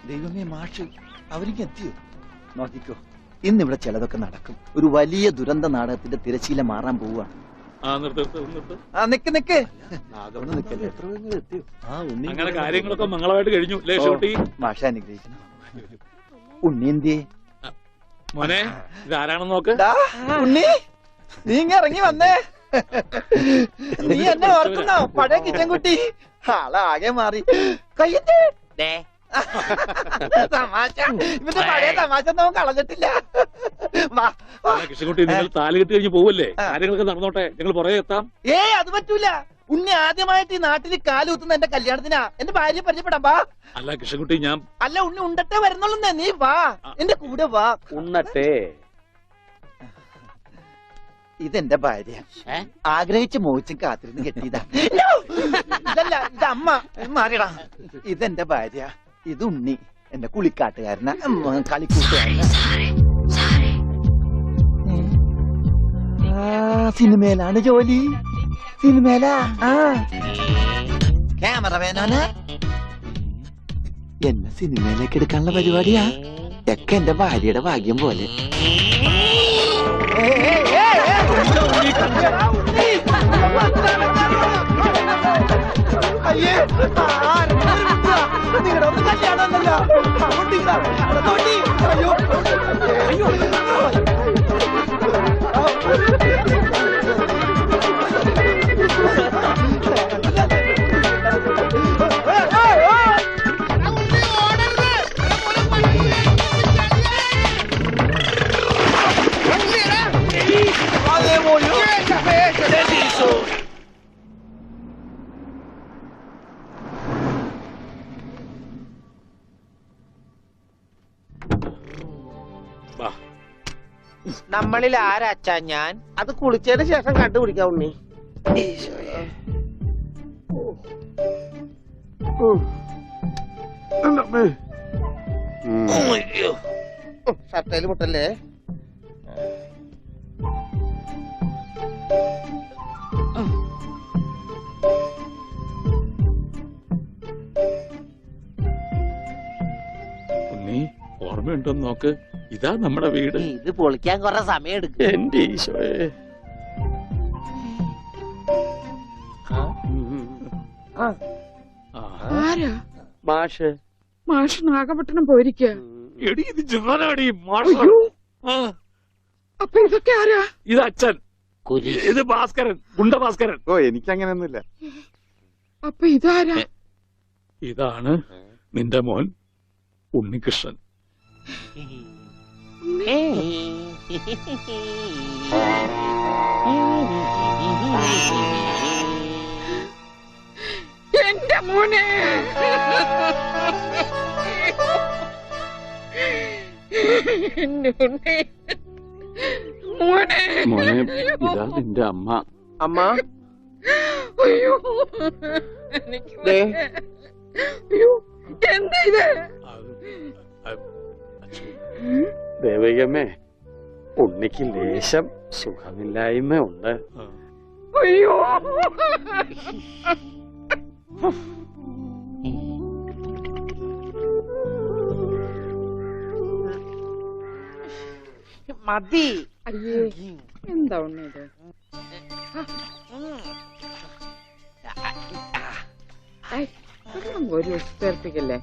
ദൈവമേ മാഷ് അവർക്ക് എത്തിയോ? നോക്കിക്കോ, ഇന്നിവിടെ ചിലതൊക്കെ നടക്കും. ഒരു വലിയ ദുരന്ത നാടകത്തിന്റെ തിരശീല മാറാൻ പോവുകയാണ്. അങ്ങനെ കാര്യങ്ങളൊക്കെ മംഗളമായിട്ട് കഴിഞ്ഞു. മാഷ അനുഗ്രഹിക്കണം. ഉണ്ണിന്തിയെ മോനെ ഇതാരാണെന്ന് നോക്ക്. ഉണ്ണി, നീ ഇങ്ങ ഇറങ്ങി വന്നേ. നീ എന്നെ ഓർക്കുന്നോ? പഴയ കിച്ചൻകുട്ടി ആളാകെ മാറി. കയ്യേ തമാശ, ഇവന്റെ പഴയ തമാശ ഒന്നും കളഞ്ഞിട്ടില്ല. കൃഷ്ണൻകുട്ടി, നിങ്ങൾ താലി കെട്ടി കഴിഞ്ഞ് പോവല്ലേ? കാര്യങ്ങളൊക്കെ നടന്നോട്ടെ, ഞങ്ങൾ പുറകെ എത്താം. അത് പറ്റൂല. ഉണ്ണി ആദ്യമായിട്ട് ഈ നാട്ടിൽ കാലുകുത്തുന്ന എന്റെ കല്യാണത്തിനാ. എന്റെ ഭാര്യ പരിചയപ്പെടാം, വാ. അല്ല കൃഷ്ണൻകുട്ടി, ഞാൻ അല്ല ഉണ്ണി ഉണ്ടട്ടെ വരുന്നുള്ളൂ. നീ വാ, എന്റെ കൂടെ വാ. ഉണ്ണട്ടെ. ഇതെന്റെ ഭാര്യ, ആഗ്രഹിച്ച് മോഹിച്ചും കാത്തിരുന്ന് കെട്ടിയതാ. ഇതല്ല, ഇത് അമ്മ. മാറിയടാ. ഇതെന്റെ ഭാര്യ, ഇത് ഉണ്ണി, എന്റെ കുളിക്കാട്ടുകാരന, കളിക്കൂട്ടുകാരന. സിനിമയിലാണ് ജോലി. സിനിമയിലാ. ക്യാമറമാനാണ്. എന്നെ സിനിമയിലേക്ക് എടുക്കാനുള്ള പരിപാടിയാ. ഒക്കെ എന്റെ ഭാര്യയുടെ ഭാഗ്യം പോലെ. അയ്യേ, നിങ്ങളുടെ ഒന്ന് കല്യാണമല്ല. അയ്യോ അയ്യോ, നമ്മളിൽ ആരാച്ചാ ഞാൻ? അത് കുളിച്ചതിന് ശേഷം കണ്ടുപിടിക്കാം ഉണ്ണി. ഷർട്ടയില് മുട്ടല്ലേ? ഉണ്ണി, ഓർമ്മയുണ്ടോന്ന് നോക്ക്. ഇതാ നമ്മുടെ വീട്. ഇത് പൊളിക്കാൻ കുറെ സമയം എടുക്കും. എന്റെ ഈശോയെ. ആരാ? മാഷ്. മാഷ് നാഗപട്ടണം പോയിരിക്കുക. എടി, ഇത് ജാനാടി. അപ്പൊ ഇതൊക്കെ ആരാ? ഇത് അച്ഛൻ. ഇത് ഭാസ്കരൻ, ഗുണ്ട ഭാസ്കരൻ. ഓ, എനിക്കങ്ങനെയൊന്നുമില്ല. അപ്പൊ ഇതാരാ? ഇതാണ് നിന്റെ മോൻ ഉണ്ണികൃഷ്ണൻ. എന്റെ മോനെ. മോനെ, മോനെ, ഇതാ നിന്റെ അമ്മ. അമ്മ. അയ്യോ, അയ്യോ, എന്താ ഇത്? ദേവികമ്മേ, ഉണ്ണിക്ക് ലേശം സുഖമില്ലായ്മ ഉണ്ട്. അയ്യോ, മതി. അയ്യേ, എന്താ ഉണ്ണത്? ഒരു ഉത്തേർപ്പിക്കല്ലേ.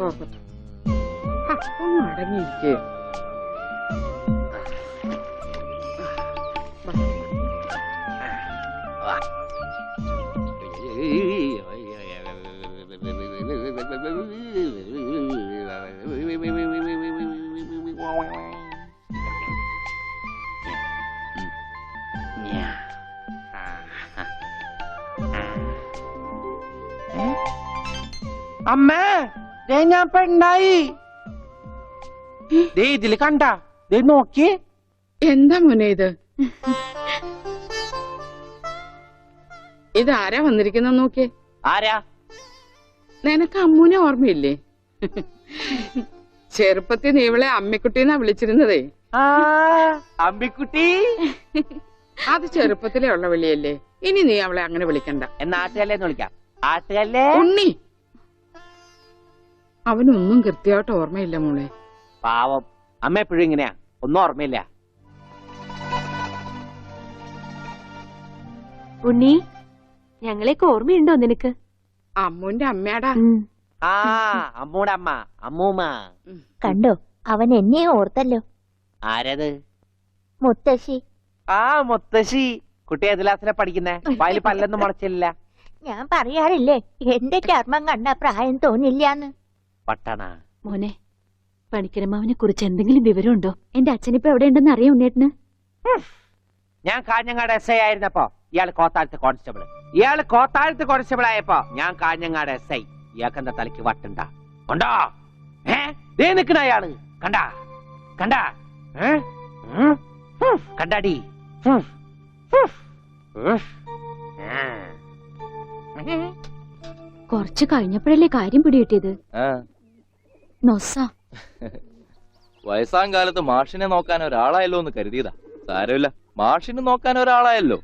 ഒന്ന് അടങ്ങിയിരിക്കേ. അമ്മേ, ഞാൻ പെണ്ണായി. ഇതില് കണ്ട, നോക്കി. എന്താ മോനെ ഇത്? ഇതാരാ വന്നിരിക്കുന്ന നോക്കിയേ. ആരാ? നിനക്ക് അമ്മൂനെ ഓർമ്മയില്ലേ? ചെറുപ്പത്തിൽ നീ ഇവളെ അമ്മിക്കുട്ടിന്നാ വിളിച്ചിരുന്നതേ. അമ്മിക്കുട്ടി. അത് ചെറുപ്പത്തിലേ ഉള്ള വിളിയല്ലേ. ഇനി നീ അവളെ അങ്ങനെ വിളിക്കണ്ട. നാട്ടുകാരേന്ന് വിളിക്കാം. ആട്ടുകല്ലേ ഉണ്ണി അവനൊന്നും കൃത്യമായിട്ട് ഓർമ്മയില്ല മോളെ. പാവം അമ്മ എപ്പോഴും ഇങ്ങനെയാ, ഒന്നും ഓർമ്മയില്ല. ഉണ്ണി, ഞങ്ങളെയൊക്കെ ഓർമ്മയുണ്ടോ നിനക്ക്? അമ്മൂന്റെ അമ്മയാടാ. ആ അമ്മൂടെ അമ്മ, അമ്മൂമ്മ. കണ്ടോ, അവൻ എന്നെ ഓർത്തല്ലോ. ആരത്? മുത്തശ്ശി. ആ മുത്തശ്ശി. കുട്ടി ഏത് ക്ലാസ്സിലാ പഠിക്കുന്നേ? വായിൽ പല്ലൊന്നും മുളച്ചില്ല. ഞാൻ പറയാറില്ലേ, എന്റെ ചർമ്മം കണ്ട പ്രായം തോന്നില്ലാന്ന്. പട്ടണ മോനെ, പണിക്കരമാവിനെ കുറിച്ച് എന്തെങ്കിലും വിവരമുണ്ടോ? എന്റെ അച്ഛനിപ്പോ എവിടെ ഉണ്ടെന്ന് അറിയാം ഉണ്ണേട്ടന്? ഞാൻ കാഞ്ഞങ്ങാട് SI ആയിരുന്നപ്പോ ഇയാള് കോത്താഴത്ത് കോൺസ്റ്റബിൾ ആയപ്പോ ഞാൻ കാഞ്ഞങ്ങാട് SI. ഇയാൾക്ക് എന്താ തലയ്ക്ക് വട്ടുണ്ടാ? കണ്ടാ ദേ നിക്കണ അയാള്. കണ്ടാ കണ്ടാ കണ്ടാടി. കുറച്ച് കഴിഞ്ഞപ്പോഴല്ലേ കാര്യം പിടികിട്ടിയത്. നൊസ വയസ്സാം കാലത്ത് മാഷിനെ നോക്കാൻ ഒരാളായല്ലോ എന്ന് കരുതിയതാ. സാരമില്ല, മാഷിനെ നോക്കാൻ ഒരാളായല്ലോ.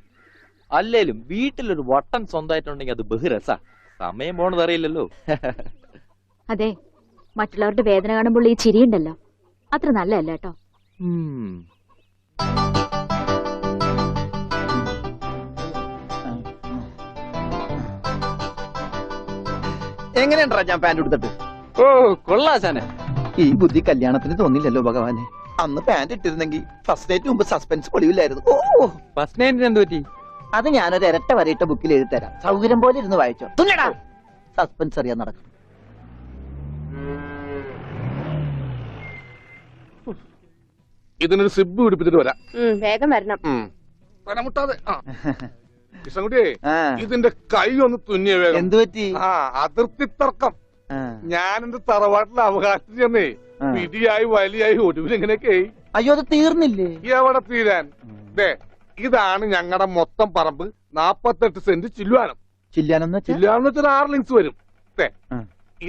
അല്ലേലും വീട്ടിലൊരു വട്ടൻ സ്വന്തമായിട്ടുണ്ടെങ്കിൽ അത് ബഹുരസാ. സമയം പോണത് അറിയില്ലല്ലോ. അതെ, മറ്റുള്ളവരുടെ വേദന കാണുമ്പോൾ ഈ ചിരിയുണ്ടല്ലോ, അത്ര നല്ലതല്ല കേട്ടോ. എങ്ങനെയുണ്ടാ ഞാൻ പാന്റ് എടുത്തിട്ട്? ഓ കൊള്ളാശാനെ. ഈ ബുദ്ധി കല്യാണത്തിന് തോന്നില്ലല്ലോ ഭഗവാനെ. അന്ന് പാന്റ് ഇട്ടിരുന്നെങ്കിൽ ഫസ്റ്റ് നൈറ്റ് മുമ്പ് സസ്പെൻസ് പൊളിയില്ലായിരുന്നു. ഓ ഫസ്റ്റ് നൈറ്റിന് എന്ത് പറ്റി? അത് ഞാനൊരു ഇരട്ട വരയിട്ട ബുക്കിൽ എഴുതി തരാം. സൗകര്യം പോലെ ഇരുന്ന് വായിച്ചോ. തുന്നടാ, സസ്പെൻസ് അറിയാൻ നടക്കും. ഇതിനൊരു സിബ് പിടിപ്പിച്ചിട്ട് വരാം. വേഗം വരണം. പനമുട്ടാതെ. കൃഷ്ണൻകുട്ടിയെ, ആ, ഇതിന്റെ കൈ ഒന്ന് തുന്നിയ വേഗം. എന്തു പറ്റി? അതിർത്തി തർക്കം. ഞാൻ എന്റെ തറവാട്ടിലെ അവകാശം ചെന്നേ പിടിയായി വലിയായി ഒടുവിൽ ഇങ്ങനെയൊക്കെ. അയ്യോ, അത് തീർന്നില്ലേ? എവിടെ തീരാൻ? ഇതാണ് ഞങ്ങളുടെ മൊത്തം പറമ്പ്. 48 സെന്റ് ചില്ലുവാനം. ചില്ലാനെന്ന് വെച്ചാൽ ചില്ലുവാനം വെച്ചാൽ 6 ലിങ്സ് വരും.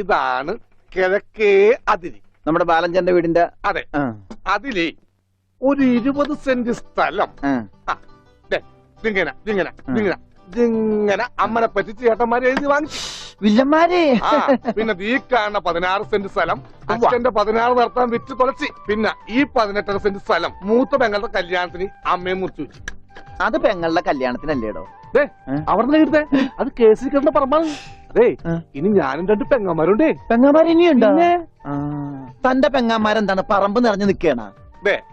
ഇതാണ് കിഴക്കേ അതിരി. നമ്മുടെ ബാലഞ്ചന്റെ വീടിന്റെ. അതെ, അതിലേ ഒരു 20 സെന്റ് സ്ഥലം ഇങ്ങനെ അമ്മനെ പറ്റി ചേട്ടന്മാരെ എഴുതി വാങ്ങിച്ചു. വില്ലന്മാരെ. പിന്നെ ഈ കാണുന്ന 16 സെന്റ് സ്ഥലം അച്ഛന്റെ 16 നടത്താൻ വിറ്റ് തുളച്ചി. പിന്നെ ഈ 18 സെന്റ് സ്ഥലം മൂത്ത പെങ്ങളുടെ കല്യാണത്തിന് അമ്മയെ മുറിച്ചു വെച്ചു. അത് പെങ്ങളുടെ കല്യാണത്തിനല്ലേടോ? അവിടെ എഴുതേ, അത് കേസിൽ കിടന്ന പറമ്പാണ്. അതെ, ഇനി ഞാനും 2 പെങ്ങന്മാരുണ്ടേ. പെങ്ങന്മാർ ഇനിയുണ്ടോ? തന്റെ പെങ്ങന്മാരെന്താണ് പറമ്പ് നിറഞ്ഞു നിൽക്കണ?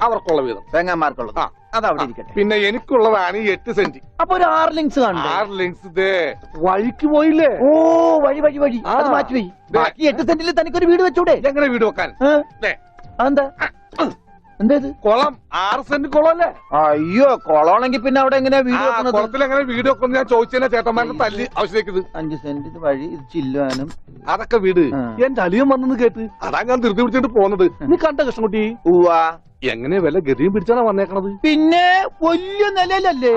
അവർക്കുള്ള വീതം പെങ്ങന്മാർക്കുള്ളത് അതവിടെ ഇരിക്കട്ടെ. പിന്നെ എനിക്കുള്ളതാണ് ഈ 8 സെന്റ്. അപ്പൊ ഒരു 6 ലിങ്സ് കാണും. 6 ലിങ്സ് വഴിക്ക് പോയില്ലേ? ഓ, വഴി വഴി വഴി. അത് മാറ്റി പോയി. ബാക്കി 8 സെന്റിൽ തനിക്കൊരു വീട് വെച്ചൂടെ? എങ്ങനെ വീട് വെക്കാൻ? എന്താ എന്തേത്? കുളം 6 സെന്റ് കുളമല്ലേ? അയ്യോ, കുളമാണെങ്കിൽ പിന്നെ അവിടെ എങ്ങനെയാ വീട് വെക്കുന്നത്? കുളത്തിൽ എങ്ങനെ വീട് വെക്കുന്നു ഞാൻ ചോദിച്ചതിനാ ചേട്ടന്മാരുടെ തല്ലി ആവശ്യത്തേക്ക്. 5 സെന്റ് ഇത് വഴി, ഇത് ചില്ലുവാനും. അതൊക്കെ വീട്. എന്റെ അളിയൻ വന്നെന്ന് കേട്ട് അതാ ഞാൻ ധൃതി പിടിച്ചിട്ട് പോന്നത്. നീ കണ്ട കൃഷ്ണൻകുട്ടി? ഉവ്വാ. എങ്ങനെ വില ഗതിയും പിടിച്ചാണ് വന്നേക്കണത്? പിന്നെ വലിയ നിലയിലല്ലേ?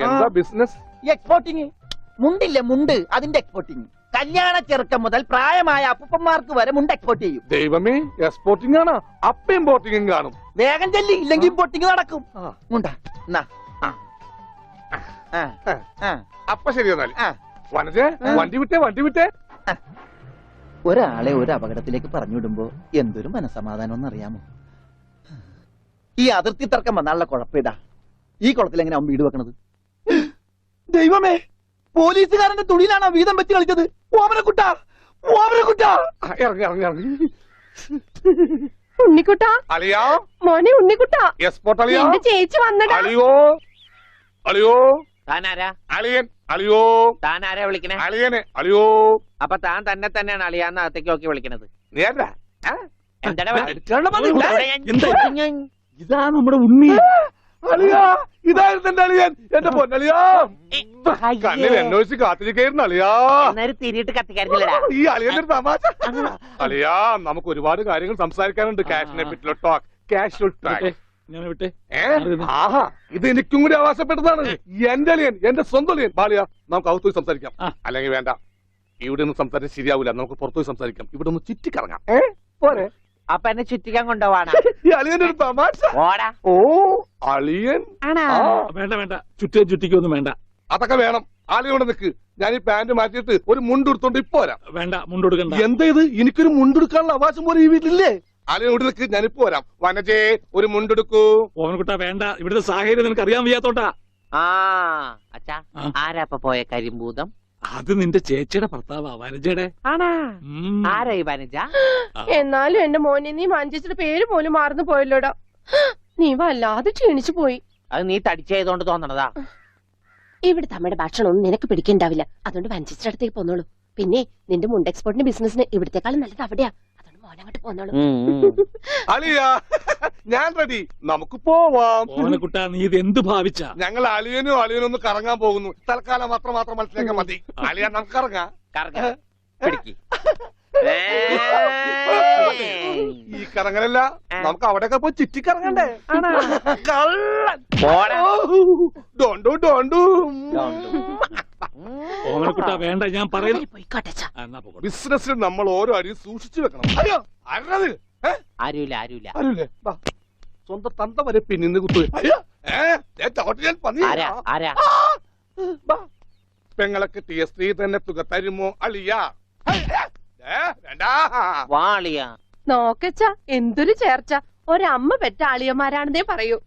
എന്താ ബിസിനസ്? എക്സ്പോർട്ടിങ്. മുണ്ടില്ലേ, മുണ്ട്, അതിന്റെ എക്സ്പോർട്ടിങ്. കല്യാണ ചെറുക്കം മുതൽ പ്രായമായ അപ്പൂപ്പന്മാർക്ക് വരെ മുണ്ട് എക്സ്പോർട്ട് ചെയ്യും. ദൈവമേ, എക്സ്പോർട്ടിംഗ് ആണ്. അപ്പ ഇമ്പോർട്ടിംഗും കാണും. വേഗം ചെല്ലി, ഇല്ലെങ്കിൽ ഇമ്പോർട്ടിംഗ് നടക്കും. മുണ്ടാ. അപ്പൊ ശരി എന്നാൽ വനജേ, വണ്ടി വിട്ടേ. ഒരാളെ ഒരു അപകടത്തിലേക്ക് പറഞ്ഞു വിടുമ്പോ എന്തൊരു മനസമാധാനം എന്നറിയാമോ? ഈ അതിർത്തി തർക്കം വന്നാലുള്ള കുഴപ്പമിതാ. ഈ കുളത്തിൽ എങ്ങനെ അവൻ വീട് വെക്കണത്? ദൈവമേ, പോലീസുകാരന്റെ തുണിയിലാണോ വീതം വെച്ച് കളിച്ചത്? ഓമനക്കുട്ടാ. ഇറങ്ങി ഉണ്ണിക്കുട്ടാ, അളിയാ, മോനെ ഉണ്ണിക്കുട്ടാ, എക്സ്പോർട്ട് അളിയാ. എന്റെ ചേച്ചി വന്നടാ. അളിയോ, താനാരാ? അളിയൻ. അളിയോ, താനാരാ വിളിക്കണേ? അളിയനെ. അളിയോ. അപ്പൊ താൻ തന്നെ തന്നെയാണ് അളിയാന്ന് അകത്തേക്ക് നോക്കി വിളിക്കണത്. നീ ആരാ? എന്താ ഇതാ നമ്മുടെ ഉണ്ണി. അളിയാ, ഇതായിരുന്നു എന്റെ അളിയൻ. എന്റെ പൊന്നളിയാ, കണ്ണിൽ അന്വേഷിച്ച് കാത്തിരിക്കായിരുന്നു അളിയാ. തിരിയിട്ട് കത്തിക്കാരില്ലടാ. ഈ അളിയന്റെ ഒരു തമാശ. അളിയാ, നമുക്ക് ഒരുപാട് കാര്യങ്ങൾ സംസാരിക്കാനുണ്ട്. ക്യാഷിനെ പറ്റിയുള്ള ടോക്ക്, കാഷ്വൽ ടോക്ക്. ആഹാ, ഇത് എനിക്കും കൂടി അവകാശപ്പെട്ടതാണ്. എന്റെ അളിയൻ, എന്റെ സ്വന്തം അളിയൻ. ബാലിയ, നമുക്ക് അകത്ത് പോയി സംസാരിക്കാം. അല്ലെങ്കിൽ വേണ്ട, ഇവിടെ നിന്ന് സംസാരിച്ച് ശരിയാവില്ല. നമുക്ക് പുറത്തുപോയി സംസാരിക്കാം. ഇവിടെ ഒന്ന് ചുറ്റിക്കറങ്ങാം. പോരെ? അപ്പൊ എന്നെ ചുറ്റിക്കാൻ കൊണ്ടുപോവാണ്. ഈ അളിയന്റെ ഒരു തമാശ. ഓടാ. ഓ, അളിയൻ. വേണ്ട ചുറ്റിക്കൊന്നും വേണ്ട. അതൊക്കെ വേണം. ആളിയോടെ നിക്ക്. ഞാൻ ഈ പാന്റ് മാറ്റിയിട്ട് ഒരു മുണ്ടെടുത്തോണ്ട് ഇപ്പൊ വരാം. വേണ്ട മുണ്ടൊടുക്കണ്ട. എന്താ ഇത്? എനിക്കൊരു മുണ്ടെടുക്കാനുള്ള അവകാശം പോലെ ഈ വീട്ടിലില്ലേ? അലയോട് നിൽക്ക്, ഞാനിപ്പോ വരാം. വനജേ, ഒരു മുണ്ടെടുക്കൂ. ഓമനക്കുട്ടാ വേണ്ട, ഇവിടുത്തെ സാഹചര്യം നിനക്ക് അറിയാൻ വയ്യാത്തോട്ടാ. ആ അച്ഛാ, ആ. ആരാപ്പ പോയ കരിമ്പൂതം? അത് നിന്റെ ചേച്ചിയുടെ ഭർത്താവാ, വനജയുടെ. ആണാ? ഉം. ആരായി വനജ? എന്നാലും എന്റെ മോനെ നീ മാഞ്ചേച്ചിയുടെ പേര് പോലും മറന്നു പോയല്ലോടാ. നീ വല്ലാതെ ക്ഷീണിച്ചു പോയി. അത് നീ തടിച്ചായതുകൊണ്ട് തോന്നണതാ. ഇവിടുത്തെ അമ്മയുടെ ഭക്ഷണം ഒന്നും നിനക്ക് പിടിക്കണ്ടാവില്ല. അതുകൊണ്ട് വഞ്ചേച്ചിയുടെ അടുത്തേക്ക് പോന്നോളൂ. പിന്നെ നിന്റെ മുണ്ട് എക്സ്പോർട്ടിന്റെ ബിസിനസിന് ഇവിടത്തെക്കാളും നല്ലത് അവിടെയാ. അതുകൊണ്ട് മോനങ്ങോട്ട് പോന്നോളൂ. അലിയ, ഞാൻ റെഡി, നമുക്ക് പോവാം. ഓമനക്കുട്ടാ നീ ഇത് എന്ത് ഭാവിച്ചാ? ഞങ്ങൾ അലിയനും അലിയനും ഒന്ന് കറങ്ങാൻ പോകുന്നു. തൽക്കാലം മാത്രം മനസ്സിലാക്കാൻ മതി. അലിയ, നമുക്ക് ഇറങ്ങാം. കറങ്ങ പിടിക്ക്. ഈ കറങ്ങലല്ല, നമുക്ക് അവിടെയൊക്കെ പോയി ചുറ്റിക്കറങ്ങണ്ടേ? കള്ളൻ. പോടാ. ഡോണ്ടു ഡോണ്ടു. ഓമനക്കുട്ടാ വേണ്ട, ഞാൻ പറയുന്നു. പോയിക്കോട്ടെച്ചാ. എന്നാ പോകട്ടെ. ബിസിനസ്സിൽ നമ്മൾ ഓരോ അടിയും സൂക്ഷിച്ചു വെക്കണം. അയ്യോ, ആരത്? ആരുമില്ല ആരുമില്ല. ആരുല്ലേ? വാ. സ്വന്തം തന്ത വരെ പിന്നിന്ന് കുത്തു. അയ്യോ, ഞാൻ പന്നി. ആരാ ആരാ? പെങ്ങളൊക്കെ ടി എസ് സ്ത്രീ തന്നെ തുക തരുമോ അളിയ? വേണ്ട. വാളിയ. നോക്കച്ചാ, എന്തൊരു ചേർച്ച. ഒരമ്മ പെറ്റ ആളിയന്മാരാണെന്നേ പറയൂ.